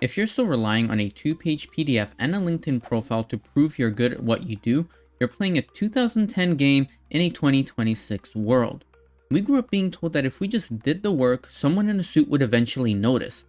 If you're still relying on a 2-page PDF and a LinkedIn profile to prove you're good at what you do, you're playing a 2010 game in a 2026 world. We grew up being told that if we just did the work, someone in a suit would eventually notice.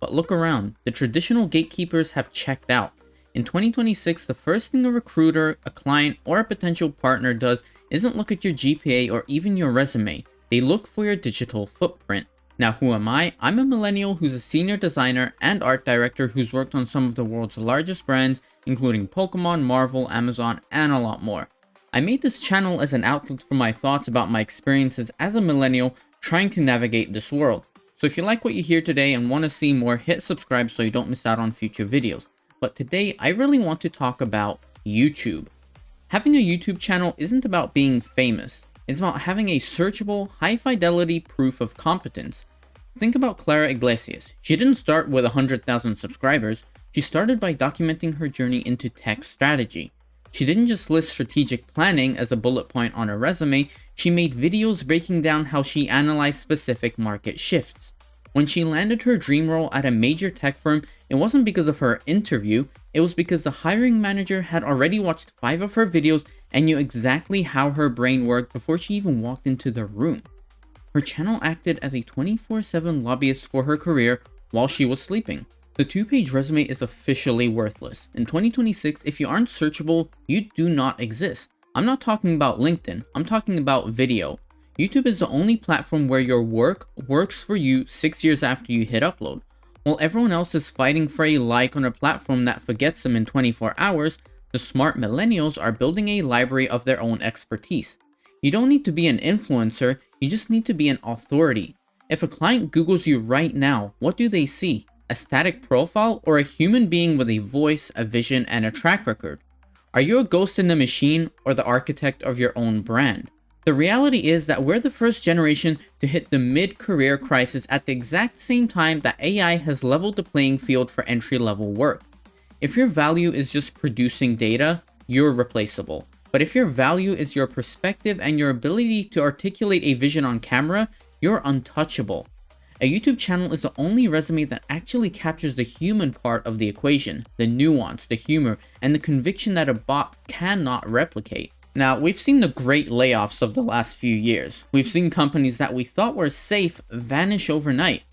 But look around, the traditional gatekeepers have checked out. In 2026, the first thing a recruiter, a client, or a potential partner does isn't look at your GPA or even your resume. They look for your digital footprint. Now, who am I? I'm a millennial who's a senior designer and art director who's worked on some of the world's largest brands, including Pokemon, Marvel, Amazon, and a lot more. I made this channel as an outlet for my thoughts about my experiences as a millennial trying to navigate this world. So if you like what you hear today and want to see more, hit subscribe so you don't miss out on future videos. But today, I really want to talk about YouTube. Having a YouTube channel isn't about being famous. It's about having a searchable, high-fidelity proof of competence. Think about Clara Iglesias. She didn't start with 100,000 subscribers. She started by documenting her journey into tech strategy. She didn't just list strategic planning as a bullet point on her resume. She made videos breaking down how she analyzed specific market shifts. When she landed her dream role at a major tech firm, it wasn't because of her interview, it was because the hiring manager had already watched 5 of her videos and knew exactly how her brain worked before she even walked into the room. Her channel acted as a 24/7 lobbyist for her career while she was sleeping. The 2-page resume is officially worthless. In 2026, if you aren't searchable, you do not exist. I'm not talking about LinkedIn, I'm talking about video. YouTube is the only platform where your work works for you 6 years after you hit upload. While everyone else is fighting for a like on a platform that forgets them in 24 hours, the smart millennials are building a library of their own expertise. You don't need to be an influencer, you just need to be an authority. If a client Googles you right now, what do they see? A static profile or a human being with a voice, a vision, and a track record? Are you a ghost in the machine or the architect of your own brand? The reality is that we're the first generation to hit the mid-career crisis at the exact same time that AI has leveled the playing field for entry-level work. If your value is just producing data, you're replaceable. But if your value is your perspective and your ability to articulate a vision on camera, you're untouchable. A YouTube channel is the only resume that actually captures the human part of the equation, the nuance, the humor, and the conviction that a bot cannot replicate. Now, we've seen the great layoffs of the last few years. We've seen companies that we thought were safe vanish overnight.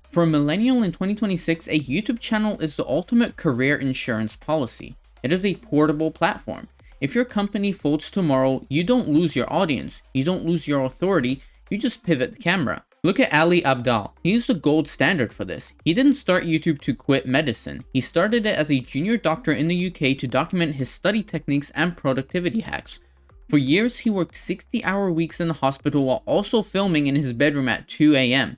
For a millennial in 2026, a YouTube channel is the ultimate career insurance policy. It is a portable platform. If your company folds tomorrow, you don't lose your audience, you don't lose your authority, you just pivot the camera. Look at Ali Abdaal. He's the gold standard for this. He didn't start YouTube to quit medicine. He started it as a junior doctor in the UK to document his study techniques and productivity hacks. For years, he worked 60-hour weeks in the hospital while also filming in his bedroom at 2 a.m.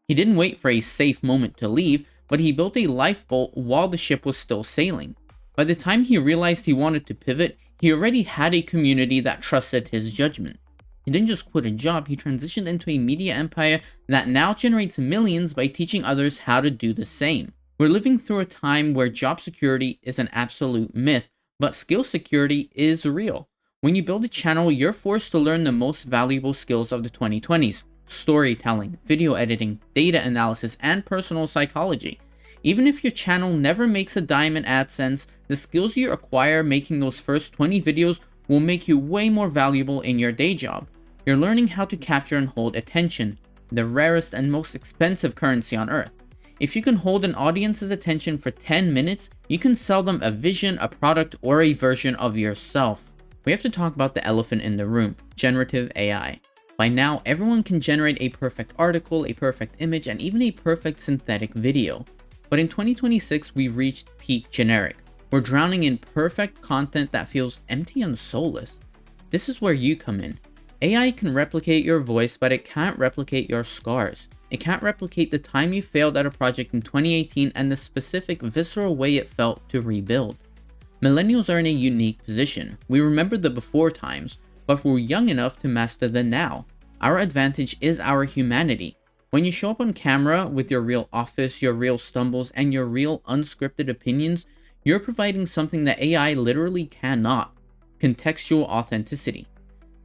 He didn't wait for a safe moment to leave, but he built a lifeboat while the ship was still sailing. By the time he realized he wanted to pivot, he already had a community that trusted his judgment. He didn't just quit a job, he transitioned into a media empire that now generates millions by teaching others how to do the same. We're living through a time where job security is an absolute myth, but skill security is real. When you build a channel, you're forced to learn the most valuable skills of the 2020s. Storytelling, video editing, data analysis, and personal psychology. Even if your channel never makes a dime in AdSense, the skills you acquire making those first 20 videos will make you way more valuable in your day job. You're learning how to capture and hold attention, the rarest and most expensive currency on earth. If you can hold an audience's attention for 10 minutes, you can sell them a vision, a product, or a version of yourself. We have to talk about the elephant in the room, generative AI. By now, everyone can generate a perfect article, a perfect image, and even a perfect synthetic video. But in 2026, we've reached peak generic. We're drowning in perfect content that feels empty and soulless. This is where you come in. AI can replicate your voice, but it can't replicate your scars. It can't replicate the time you failed at a project in 2018 and the specific visceral way it felt to rebuild. Millennials are in a unique position. We remember the before times, but we're young enough to master the now. Our advantage is our humanity. When you show up on camera with your real office, your real stumbles, and your real unscripted opinions, you're providing something that AI literally cannot: contextual authenticity.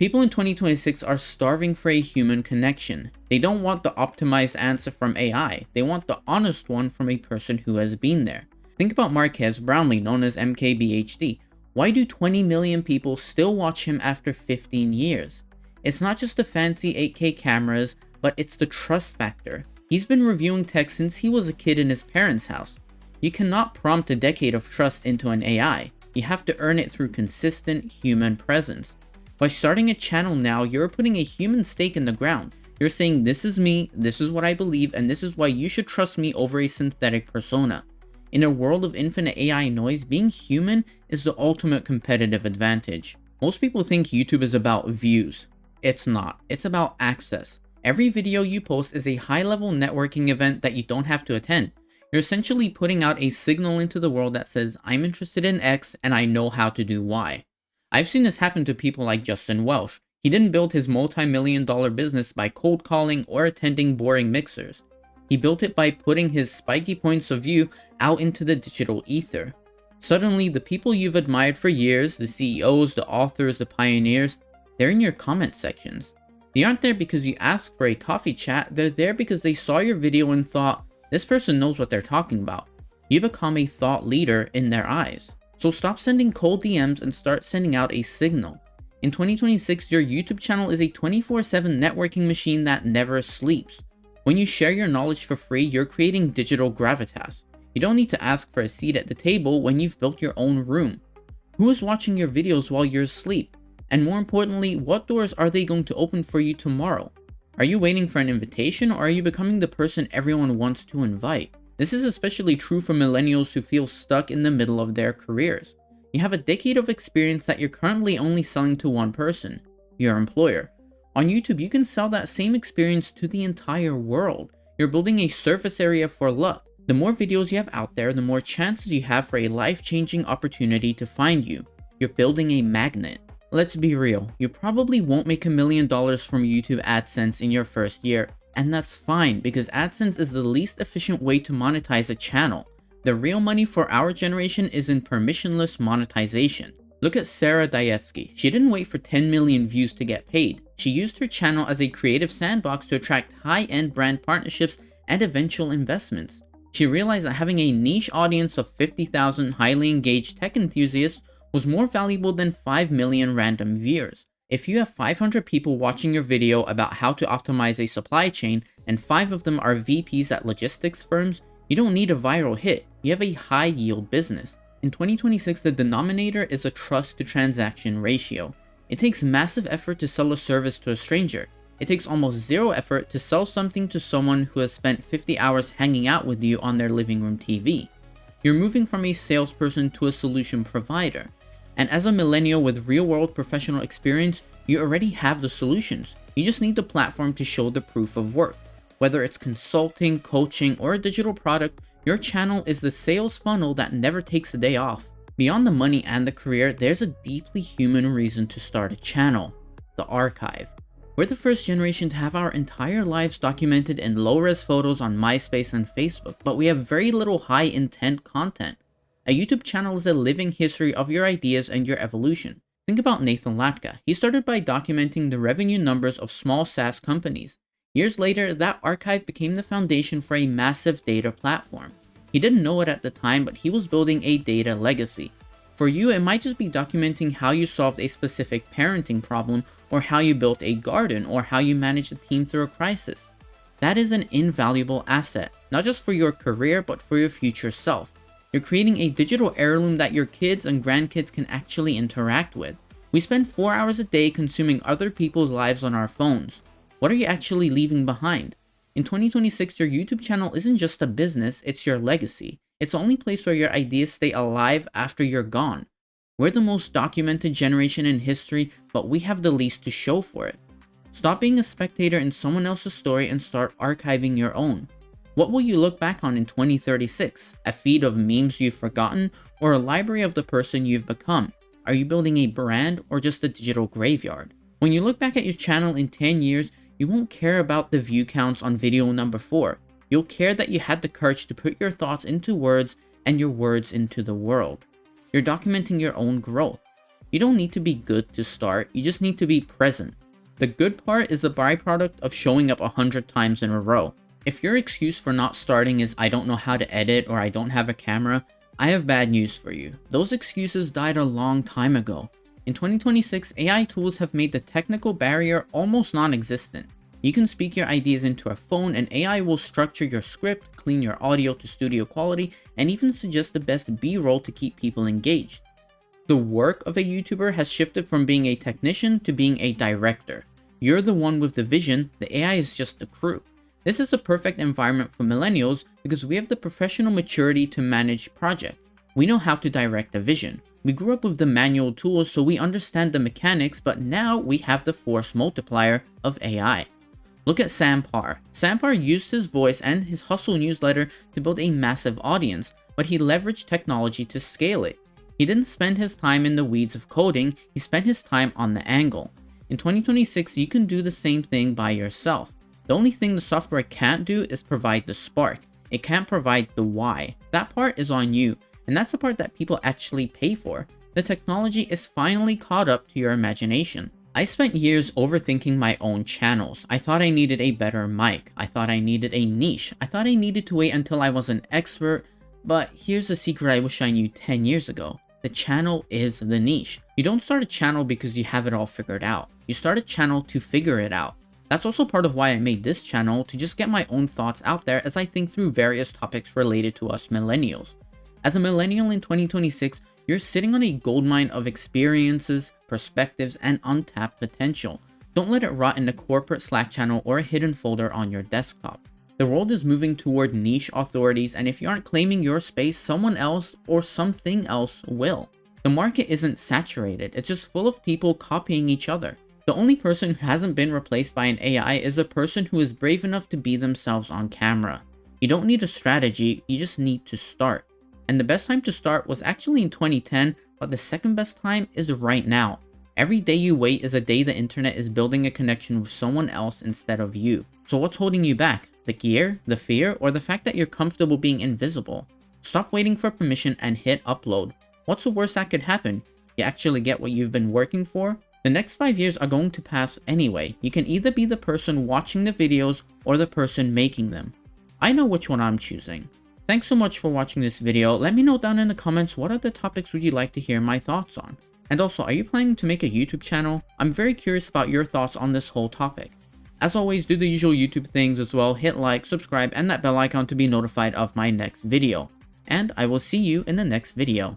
People in 2026 are starving for a human connection. They don't want the optimized answer from AI. They want the honest one from a person who has been there. Think about Marquez Brownlee, known as MKBHD. Why do 20 million people still watch him after 15 years? It's not just the fancy 8K cameras, but it's the trust factor. He's been reviewing tech since he was a kid in his parents' house. You cannot prompt a decade of trust into an AI. You have to earn it through consistent human presence. By starting a channel now, you're putting a human stake in the ground. You're saying, this is me, this is what I believe, and this is why you should trust me over a synthetic persona. In a world of infinite AI noise, being human is the ultimate competitive advantage. Most people think YouTube is about views. It's not. It's about access. Every video you post is a high-level networking event that you don't have to attend. You're essentially putting out a signal into the world that says, I'm interested in X and I know how to do Y. I've seen this happen to people like Justin Welsh. He didn't build his multi-million-dollar business by cold calling or attending boring mixers. He built it by putting his spiky points of view out into the digital ether. Suddenly, the people you've admired for years, the CEOs, the authors, the pioneers, they're in your comment sections. They aren't there because you asked for a coffee chat, they're there because they saw your video and thought, this person knows what they're talking about. You become a thought leader in their eyes. So stop sending cold DMs and start sending out a signal. In 2026, your YouTube channel is a 24/7 networking machine that never sleeps. When you share your knowledge for free, you're creating digital gravitas. You don't need to ask for a seat at the table when you've built your own room. Who is watching your videos while you're asleep? And more importantly, what doors are they going to open for you tomorrow? Are you waiting for an invitation, or are you becoming the person everyone wants to invite? This is especially true for millennials who feel stuck in the middle of their careers. You have a decade of experience that you're currently only selling to one person, your employer. On YouTube, you can sell that same experience to the entire world. You're building a surface area for luck. The more videos you have out there, the more chances you have for a life-changing opportunity to find you. You're building a magnet. Let's be real, you probably won't make $1 million from YouTube AdSense in your first year, and that's fine because AdSense is the least efficient way to monetize a channel. The real money for our generation is in permissionless monetization. Look at Sarah Dietsky. She didn't wait for 10 million views to get paid. She used her channel as a creative sandbox to attract high-end brand partnerships and eventual investments. She realized that having a niche audience of 50,000 highly engaged tech enthusiasts was more valuable than 5 million random viewers. If you have 500 people watching your video about how to optimize a supply chain and 5 of them are VPs at logistics firms, you don't need a viral hit, you have a high yield business. In 2026, the denominator is a trust to transaction ratio. It takes massive effort to sell a service to a stranger. It takes almost zero effort to sell something to someone who has spent 50 hours hanging out with you on their living room TV. You're moving from a salesperson to a solution provider. And as a millennial with real-world professional experience, you already have the solutions. You just need the platform to show the proof of work. Whether it's consulting, coaching, or a digital product, your channel is the sales funnel that never takes a day off. Beyond the money and the career, there's a deeply human reason to start a channel: the archive. We're the first generation to have our entire lives documented in low-res photos on MySpace and Facebook, but we have very little high-intent content. A YouTube channel is a living history of your ideas and your evolution. Think about Nathan Latka. He started by documenting the revenue numbers of small SaaS companies. Years later, that archive became the foundation for a massive data platform. He didn't know it at the time, but he was building a data legacy. For you, it might just be documenting how you solved a specific parenting problem, or how you built a garden, or how you managed a team through a crisis. That is an invaluable asset, not just for your career, but for your future self. You're creating a digital heirloom that your kids and grandkids can actually interact with. We spend 4 hours a day consuming other people's lives on our phones. What are you actually leaving behind? In 2026, your YouTube channel isn't just a business, it's your legacy. It's the only place where your ideas stay alive after you're gone. We're the most documented generation in history, but we have the least to show for it. Stop being a spectator in someone else's story and start archiving your own. What will you look back on in 2036? A feed of memes you've forgotten, or a library of the person you've become? Are you building a brand or just a digital graveyard? When you look back at your channel in 10 years, you won't care about the view counts on video number 4. You'll care that you had the courage to put your thoughts into words and your words into the world. You're documenting your own growth. You don't need to be good to start, you just need to be present. The good part is the byproduct of showing up 100 times in a row. If your excuse for not starting is I don't know how to edit or I don't have a camera, I have bad news for you. Those excuses died a long time ago. In 2026, AI tools have made the technical barrier almost non-existent. You can speak your ideas into a phone and AI will structure your script, clean your audio to studio quality, and even suggest the best B-roll to keep people engaged. The work of a YouTuber has shifted from being a technician to being a director. You're the one with the vision, the AI is just the crew. This is the perfect environment for millennials because we have the professional maturity to manage projects. We know how to direct a vision. We grew up with the manual tools so we understand the mechanics, but now we have the force multiplier of AI. Look at Sam Parr. Sam Parr used his voice and his Hustle newsletter to build a massive audience, but he leveraged technology to scale it. He didn't spend his time in the weeds of coding, he spent his time on the angle. In 2026, you can do the same thing by yourself. The only thing the software can't do is provide the spark. It can't provide the why. That part is on you, and that's the part that people actually pay for. The technology is finally caught up to your imagination. I spent years overthinking my own channels. I thought I needed a better mic. I thought I needed a niche. I thought I needed to wait until I was an expert. But here's a secret I wish I knew 10 years ago. The channel is the niche. You don't start a channel because you have it all figured out. You start a channel to figure it out. That's also part of why I made this channel, to just get my own thoughts out there as I think through various topics related to us millennials. As a millennial in 2026, you're sitting on a goldmine of experiences, perspectives, and untapped potential. Don't let it rot in a corporate Slack channel or a hidden folder on your desktop. The world is moving toward niche authorities, and if you aren't claiming your space, someone else or something else will. The market isn't saturated, it's just full of people copying each other. The only person who hasn't been replaced by an AI is a person who is brave enough to be themselves on camera. You don't need a strategy, you just need to start. And the best time to start was actually in 2010, but the second best time is right now. Every day you wait is a day the internet is building a connection with someone else instead of you. So what's holding you back? The gear, the fear, or the fact that you're comfortable being invisible? Stop waiting for permission and hit upload. What's the worst that could happen? You actually get what you've been working for? The next 5 years are going to pass anyway. You can either be the person watching the videos or the person making them. I know which one I'm choosing. Thanks so much for watching this video. Let me know down in the comments what other topics would you like to hear my thoughts on. And also, are you planning to make a YouTube channel? I'm very curious about your thoughts on this whole topic. As always, do the usual YouTube things as well. Hit like, subscribe, and that bell icon to be notified of my next video. And I will see you in the next video.